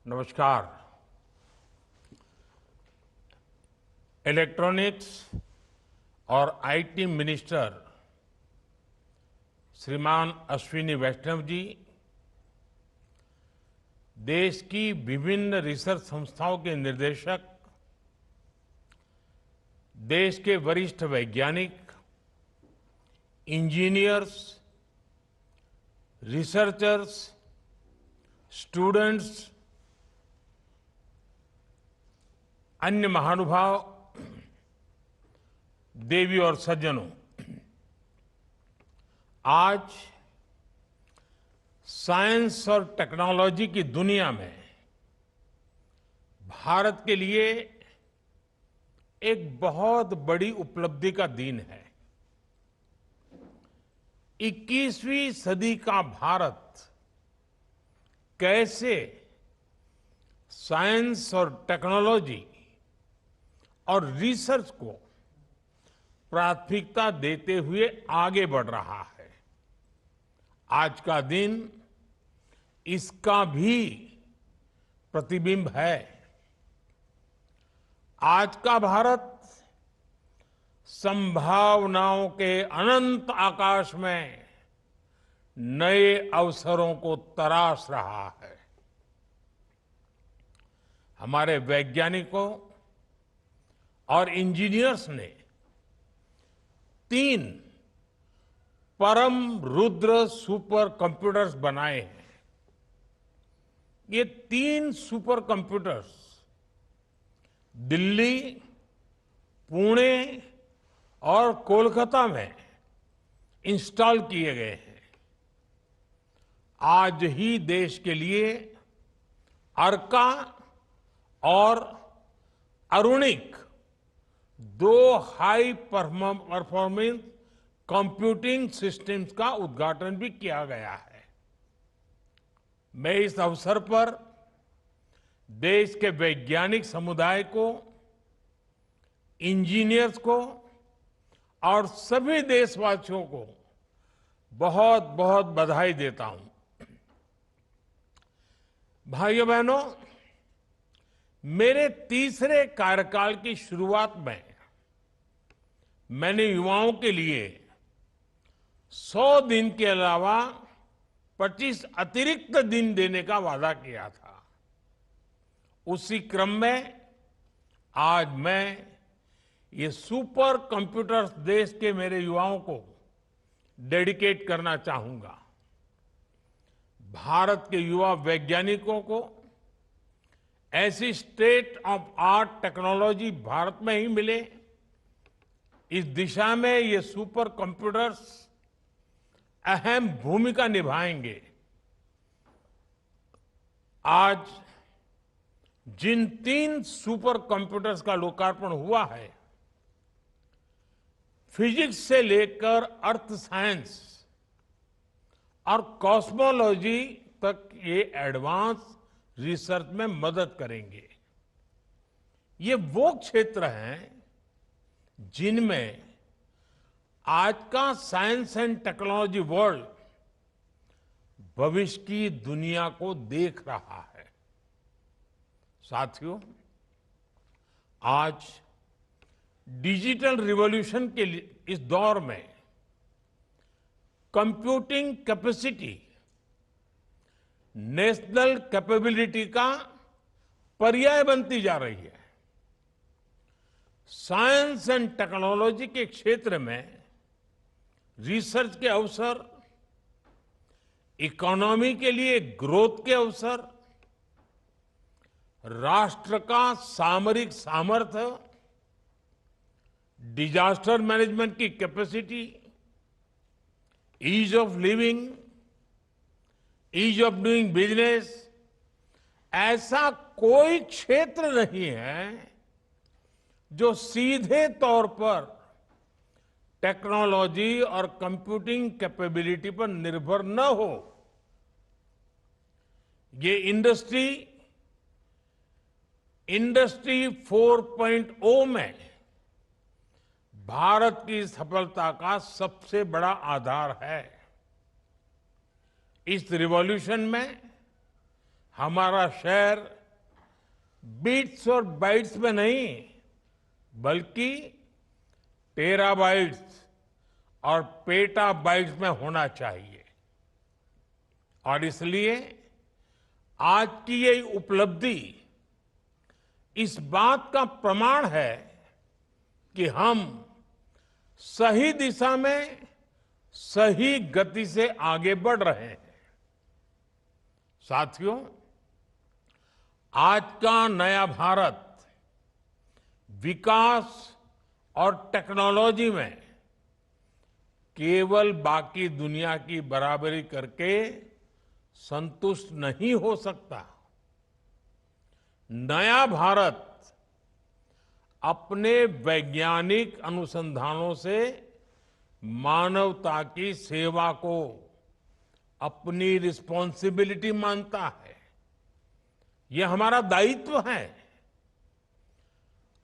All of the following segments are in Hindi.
नमस्कार। इलेक्ट्रॉनिक्स और आईटी मिनिस्टर श्रीमान अश्विनी वैष्णव जी देश की विभिन्न रिसर्च संस्थाओं के निर्देशक, देश के वरिष्ठ वैज्ञानिक, इंजीनियर्स, रिसर्चर्स, स्टूडेंट्स, अन्य महानुभाव, देवी और सज्जनों, आज साइंस और टेक्नोलॉजी की दुनिया में भारत के लिए एक बहुत बड़ी उपलब्धि का दिन है। 21वीं सदी का भारत कैसे साइंस और टेक्नोलॉजी और रिसर्च को प्राथमिकता देते हुए आगे बढ़ रहा है, आज का दिन इसका भी प्रतिबिंब है। आज का भारत संभावनाओं के अनंत आकाश में नए अवसरों को तराश रहा है। हमारे वैज्ञानिकों और इंजीनियर्स ने 3 परम रुद्र सुपर कंप्यूटर्स बनाए हैं। ये 3 सुपर कंप्यूटर्स दिल्ली, पुणे और कोलकाता में इंस्टॉल किए गए हैं। आज ही देश के लिए अर्का और अरुणिक 2 हाई परफॉर्मेंस कंप्यूटिंग सिस्टम्स का उद्घाटन भी किया गया है। मैं इस अवसर पर देश के वैज्ञानिक समुदाय को, इंजीनियर्स को और सभी देशवासियों को बहुत बहुत बधाई देता हूं। भाइयों बहनों, मेरे तीसरे कार्यकाल की शुरुआत में मैंने युवाओं के लिए 100 दिन के अलावा 25 अतिरिक्त दिन देने का वादा किया था। उसी क्रम में आज मैं ये सुपर कंप्यूटर्स देश के मेरे युवाओं को डेडिकेट करना चाहूंगा। भारत के युवा वैज्ञानिकों को ऐसी state of art technology Bharat में ही मिले, इस दिशा में ये सुपर कंप्यूटर्स अहम भूमिका निभाएंगे। आज जिन 3 सुपर कंप्यूटर्स का लोकार्पण हुआ है, फिजिक्स से लेकर अर्थ साइंस और कॉस्मोलॉजी तक ये एडवांस रिसर्च में मदद करेंगे। ये वो क्षेत्र हैं जिनमें आज का साइंस एंड टेक्नोलॉजी वर्ल्ड भविष्य की दुनिया को देख रहा है। साथियों, आज डिजिटल रिवॉल्यूशन के इस दौर में कंप्यूटिंग कैपेसिटी नेशनल कैपेबिलिटी का पर्याय बनती जा रही है। साइंस एंड टेक्नोलॉजी के क्षेत्र में रिसर्च के अवसर, इकोनॉमी के लिए ग्रोथ के अवसर, राष्ट्र का सामरिक सामर्थ्य, डिजास्टर मैनेजमेंट की capacity, ease of living, ease of doing business, ऐसा कोई क्षेत्र नहीं है जो सीधे तौर पर टेक्नोलॉजी और कंप्यूटिंग कैपेबिलिटी पर निर्भर न हो। ये इंडस्ट्री 4.0 में भारत की सफलता का सबसे बड़ा आधार है। इस रिवॉल्यूशन में हमारा शहर बिट्स और बाइट्स में नहीं, बल्कि टेराबाइट्स और पेटाबाइट्स में होना चाहिए। और इसलिए आज की ये उपलब्धि इस बात का प्रमाण है कि हम सही दिशा में सही गति से आगे बढ़ रहे हैं। साथियों, आज का नया भारत विकास और टेक्नोलॉजी में केवल बाकी दुनिया की बराबरी करके संतुष्ट नहीं हो सकता। नया भारत अपने वैज्ञानिक अनुसंधानों से मानवता की सेवा को अपनी रिस्पॉन्सिबिलिटी मानता है। यह हमारा दायित्व है।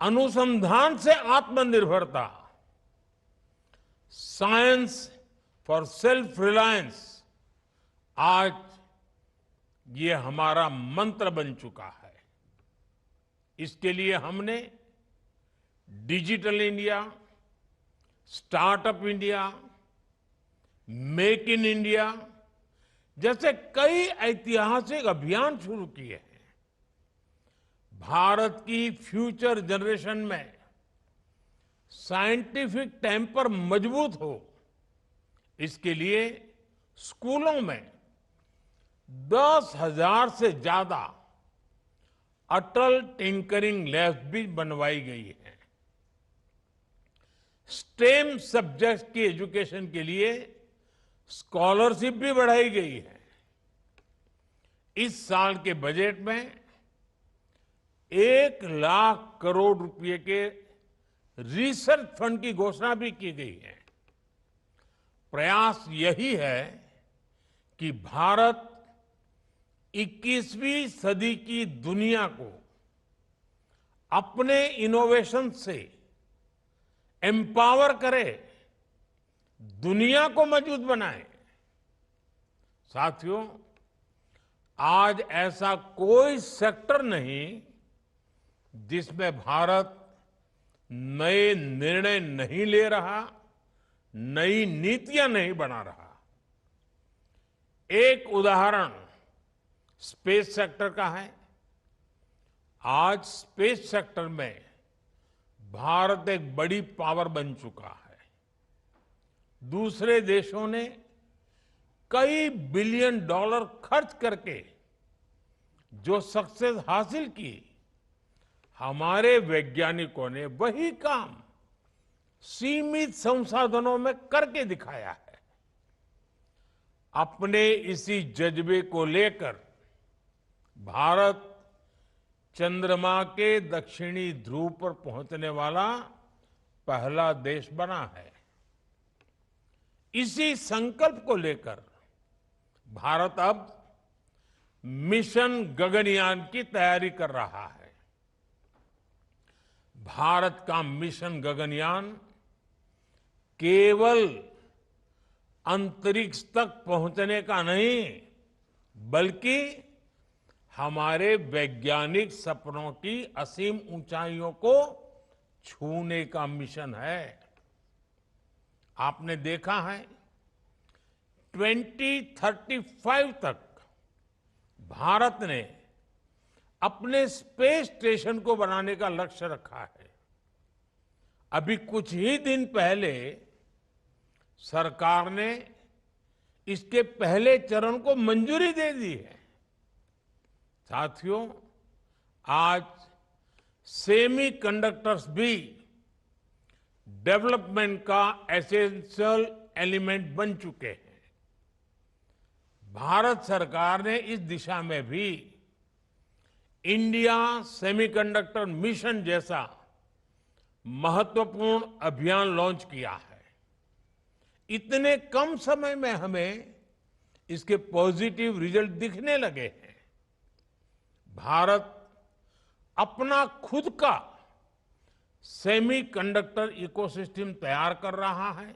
अनुसंधान से आत्मनिर्भरता, साइंस फॉर सेल्फ रिलायंस, आज ये हमारा मंत्र बन चुका है। इसके लिए हमने digital India, startup India, make in India जैसे कई ऐतिहासिक अभियान शुरू किए हैं। भारत की फ्यूचर जनरेशन में साइंटिफिक टेम्पर मजबूत हो, इसके लिए स्कूलों में 10,000 से ज्यादा अटल टिंकरिंग लैब्स भी बनवाई गई है। स्टेम सब्जेक्ट्स की एजुकेशन के लिए स्कॉलरशिप भी बढ़ाई गई है। इस साल के बजट में 1,00,000 करोड़ रुपए के रिसर्च फंड की घोषणा भी की गई है। प्रयास यही है कि भारत 21वीं सदी की दुनिया को अपने इनोवेशन से एम्पावर करे, दुनिया को मजबूत बनाए। साथियों, आज ऐसा कोई सेक्टर नहीं जिसमें भारत नए निर्णय नहीं ले रहा, नई नीतियां नहीं बना रहा। एक उदाहरण स्पेस सेक्टर का है। आज स्पेस सेक्टर में भारत एक बड़ी पावर बन चुका है। दूसरे देशों ने कई बिलियन डॉलर खर्च करके जो सक्सेस हासिल की, हमारे वैज्ञानिकों ने वही काम सीमित संसाधनों में करके दिखाया है। अपने इसी जज्बे को लेकर भारत चंद्रमा के दक्षिणी ध्रुव पर पहुंचने वाला पहला देश बना है। इसी संकल्प को लेकर भारत अब मिशन गगनयान की तैयारी कर रहा है। भारत का मिशन गगनयान केवल अंतरिक्ष तक पहुंचने का नहीं, बल्कि हमारे वैज्ञानिक सपनों की असीम ऊंचाइयों को छूने का मिशन है। आपने देखा है 2035 तक भारत ने अपने स्पेस स्टेशन को बनाने का लक्ष्य रखा है। अभी कुछ ही दिन पहले सरकार ने इसके पहले चरण को मंजूरी दे दी है। साथियों, आज सेमी कंडक्टर्स भी डेवलपमेंट का एसेंशियल एलिमेंट बन चुके हैं। भारत सरकार ने इस दिशा में भी इंडिया सेमीकंडक्टर मिशन जैसा महत्वपूर्ण अभियान लॉन्च किया है। इतने कम समय में हमें इसके पॉजिटिव रिजल्ट दिखने लगे हैं। भारत अपना खुद का सेमीकंडक्टर इकोसिस्टम तैयार कर रहा है,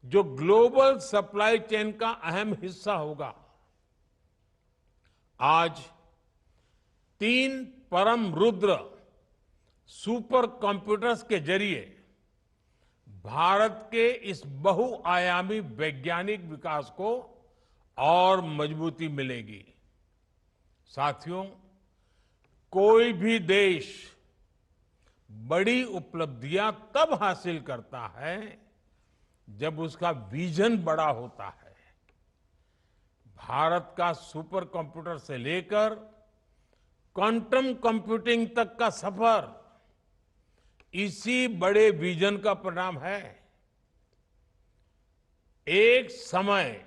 जो ग्लोबल सप्लाई चेन का अहम हिस्सा होगा। आज 3 परम रुद्र सुपर कंप्यूटर्स के जरिए भारत के इस बहुआयामी वैज्ञानिक विकास को और मजबूती मिलेगी। साथियों, कोई भी देश बड़ी उपलब्धियां तब हासिल करता है जब उसका विजन बड़ा होता है। भारत का सुपर कंप्यूटर से लेकर क्वांटम कंप्यूटिंग तक का सफर इसी बड़े विजन का परिणाम है। एक समय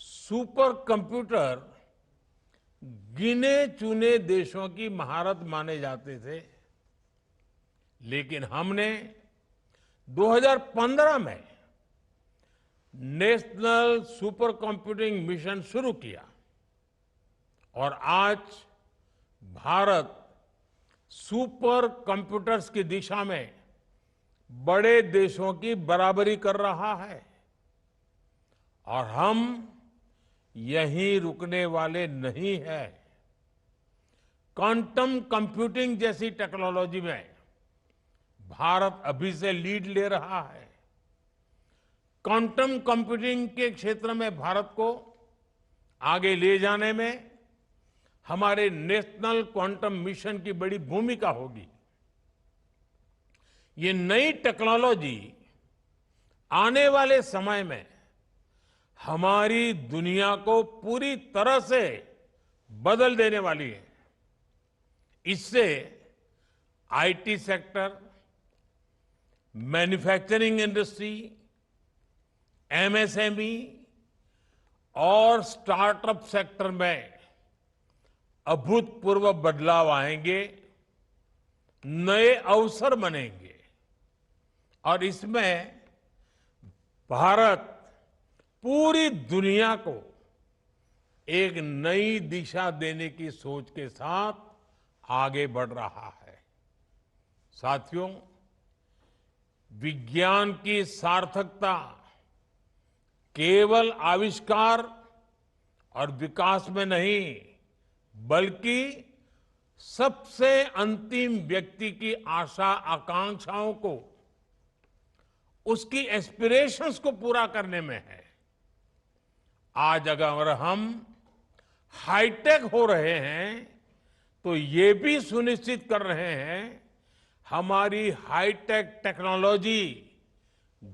सुपर कंप्यूटर गिने चुने देशों की महारत माने जाते थे, लेकिन हमने 2015 में नेशनल सुपर कंप्यूटिंग मिशन शुरू किया और आज भारत सुपर कंप्यूटर्स की दिशा में बड़े देशों की बराबरी कर रहा है और हम यहीं रुकने वाले नहीं हैं। क्वांटम कंप्यूटिंग जैसी टेक्नोलॉजी में भारत अभी से लीड ले रहा है। क्वांटम कंप्यूटिंग के क्षेत्र में भारत को आगे ले जाने में हमारे नेशनल क्वांटम मिशन की बड़ी भूमिका होगी। ये नई टेक्नोलॉजी आने वाले समय में हमारी दुनिया को पूरी तरह से बदल देने वाली है। इससे IT sector, manufacturing industry, MSME और स्टार्टअप सेक्टर में अभूतपूर्व बदलाव आएंगे, नए अवसर बनेंगे और इसमें भारत पूरी दुनिया को एक नई दिशा देने की सोच के साथ आगे बढ़ रहा है। साथियों, विज्ञान की सार्थकता केवल आविष्कार और विकास में नहीं, बल्कि सबसे अंतिम व्यक्ति की आशा आकांक्षाओं को, उसकी एस्पिरेशंस को पूरा करने में है। आज अगर हम हाईटेक हो रहे हैं तो ये भी सुनिश्चित कर रहे हैं हमारी हाईटेक टेक्नोलॉजी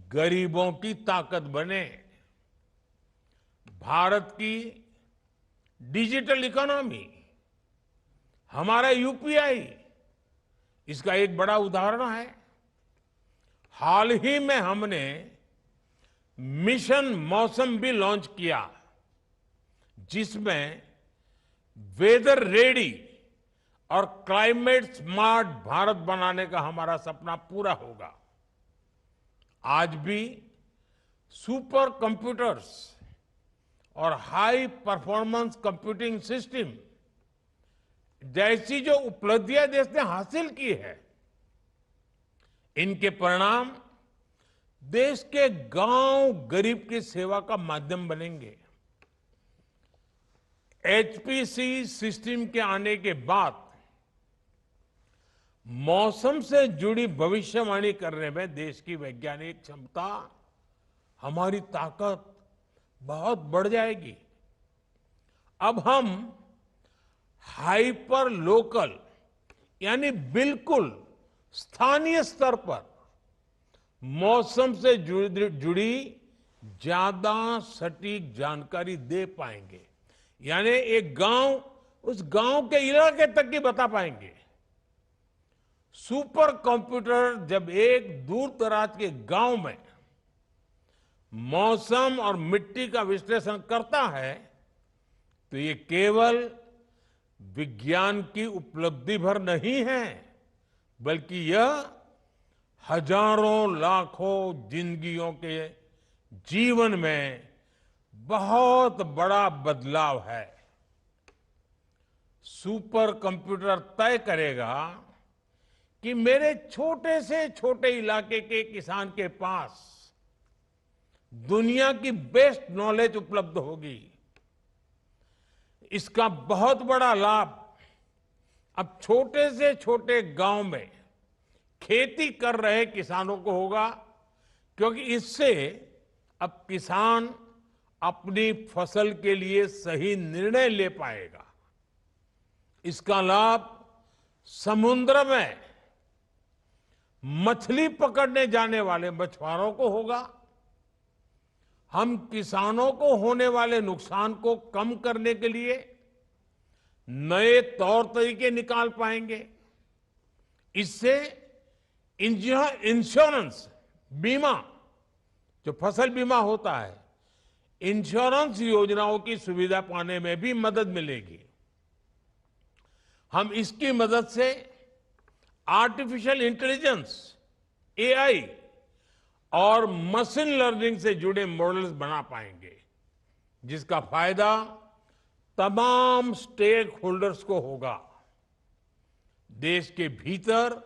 गरीबों की ताकत बने। भारत की डिजिटल इकोनॉमी, हमारा यूपीआई इसका एक बड़ा उदाहरण है। हाल ही में हमने मिशन मौसम भी लॉन्च किया, जिसमें वेदर रेडी और क्लाइमेट स्मार्ट भारत बनाने का हमारा सपना पूरा होगा। आज भी सुपर कंप्यूटर्स और हाई परफॉर्मेंस कंप्यूटिंग सिस्टम जैसी जो उपलब्धियां देश ने हासिल की है, इनके परिणाम देश के गांव गरीब की सेवा का माध्यम बनेंगे। एचपीसी सिस्टम के आने के बाद मौसम से जुड़ी भविष्यवाणी करने में देश की वैज्ञानिक क्षमता, हमारी ताकत बहुत बढ़ जाएगी। अब हम हाइपर लोकल यानी बिल्कुल स्थानीय स्तर पर मौसम से जुड़ी ज्यादा सटीक जानकारी दे पाएंगे। यानी एक गांव उस गांव के इलाके तक की बता पाएंगे। सुपर कंप्यूटर जब एक दूर दराज के गांव में मौसम और मिट्टी का विश्लेषण करता है तो ये केवल विज्ञान की उपलब्धि भर नहीं है, बल्कि यह हजारों लाखों जिंदगियों के जीवन में बहुत बड़ा बदलाव है। सुपर कंप्यूटर तय करेगा कि मेरे छोटे से छोटे इलाके के किसान के पास दुनिया की बेस्ट नॉलेज उपलब्ध होगी। इसका बहुत बड़ा लाभ अब छोटे से छोटे गांव में खेती कर रहे किसानों को होगा, क्योंकि इससे अब किसान अपनी फसल के लिए सही निर्णय ले पाएगा। इसका लाभ समुद्र में मछली पकड़ने जाने वाले मछुआरों को होगा। हम किसानों को होने वाले नुकसान को कम करने के लिए नए तौर तरीके निकाल पाएंगे। इससे इंश्योरेंस बीमा, जो फसल बीमा होता है, इंश्योरेंस योजनाओं की सुविधा पाने में भी मदद मिलेगी। हम इसकी मदद से आर्टिफिशियल इंटेलिजेंस, एआई और मशीन लर्निंग से जुड़े मॉडल्स बना पाएंगे, जिसका फायदा तमाम स्टेक होल्डर्स को होगा। देश के भीतर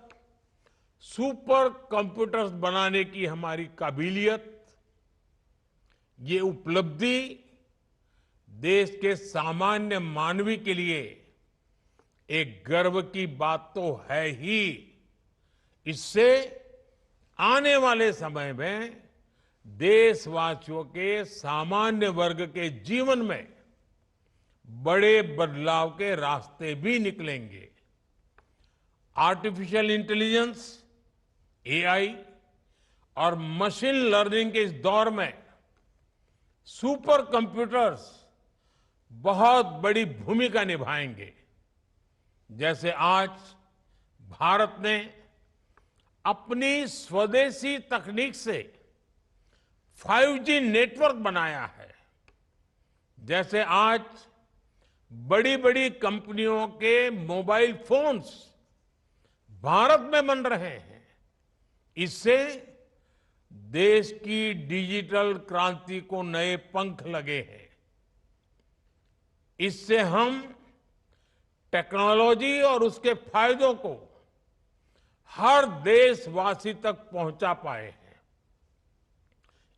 सुपर कंप्यूटर्स बनाने की हमारी काबिलियत, ये उपलब्धि देश के सामान्य मानवी के लिए एक गर्व की बात तो है ही। इससे आने वाले समय में देशवासियों के सामान्य वर्ग के जीवन में बड़े बदलाव के रास्ते भी निकलेंगे। आर्टिफिशियल इंटेलिजेंस, एआई और मशीन लर्निंग के इस दौर में सुपर कंप्यूटर्स बहुत बड़ी भूमिका निभाएंगे। जैसे आज भारत ने अपनी स्वदेशी तकनीक से 5G नेटवर्क बनाया है, जैसे आज बड़ी बड़ी कंपनियों के मोबाइल फोन्स भारत में बन रहे हैं, इससे देश की डिजिटल क्रांति को नए पंख लगे हैं। इससे हम टेक्नोलॉजी और उसके फायदों को हर देशवासी तक पहुंचा पाए हैं।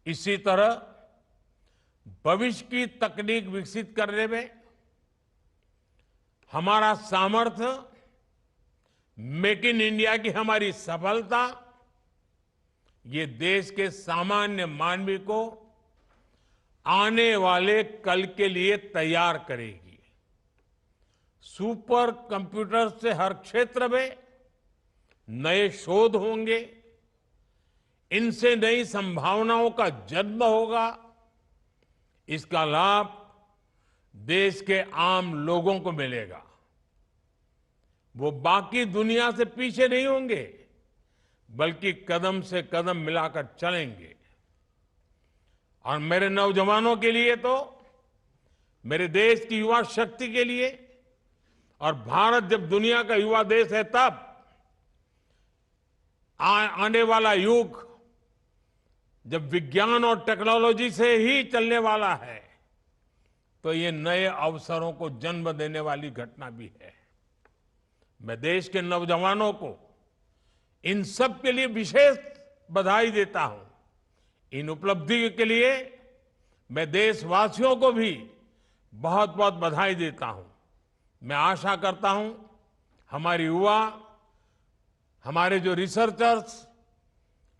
इसी तरह भविष्य की तकनीक विकसित करने में हमारा सामर्थ्य, मेक इन इंडिया की हमारी सफलता, ये देश के सामान्य मानवी को आने वाले कल के लिए तैयार करेगी। सुपर कंप्यूटर से हर क्षेत्र में नए शोध होंगे, इनसे नई संभावनाओं का जन्म होगा। इसका लाभ देश के आम लोगों को मिलेगा। वो बाकी दुनिया से पीछे नहीं होंगे, बल्कि कदम से कदम मिलाकर चलेंगे। और मेरे नौजवानों के लिए तो, मेरे देश की युवा शक्ति के लिए, और भारत जब दुनिया का युवा देश है तब आने वाला युग जब विज्ञान और टेक्नोलॉजी से ही चलने वाला है, तो ये नए अवसरों को जन्म देने वाली घटना भी है। मैं देश के नौजवानों को इन सब के लिए विशेष बधाई देता हूं। इन उपलब्धि के लिए मैं देशवासियों को भी बहुत बहुत बधाई देता हूं। मैं आशा करता हूं हमारे युवा, हमारे जो रिसर्चर्स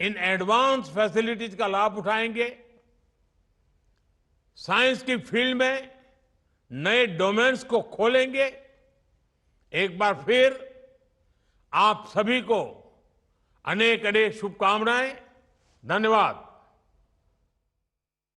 इन एडवांस फैसिलिटीज का लाभ उठाएंगे, साइंस की फील्ड में नए डोमेन्स को खोलेंगे। एक बार फिर आप सभी को अनेक अनेक शुभकामनाएं। धन्यवाद।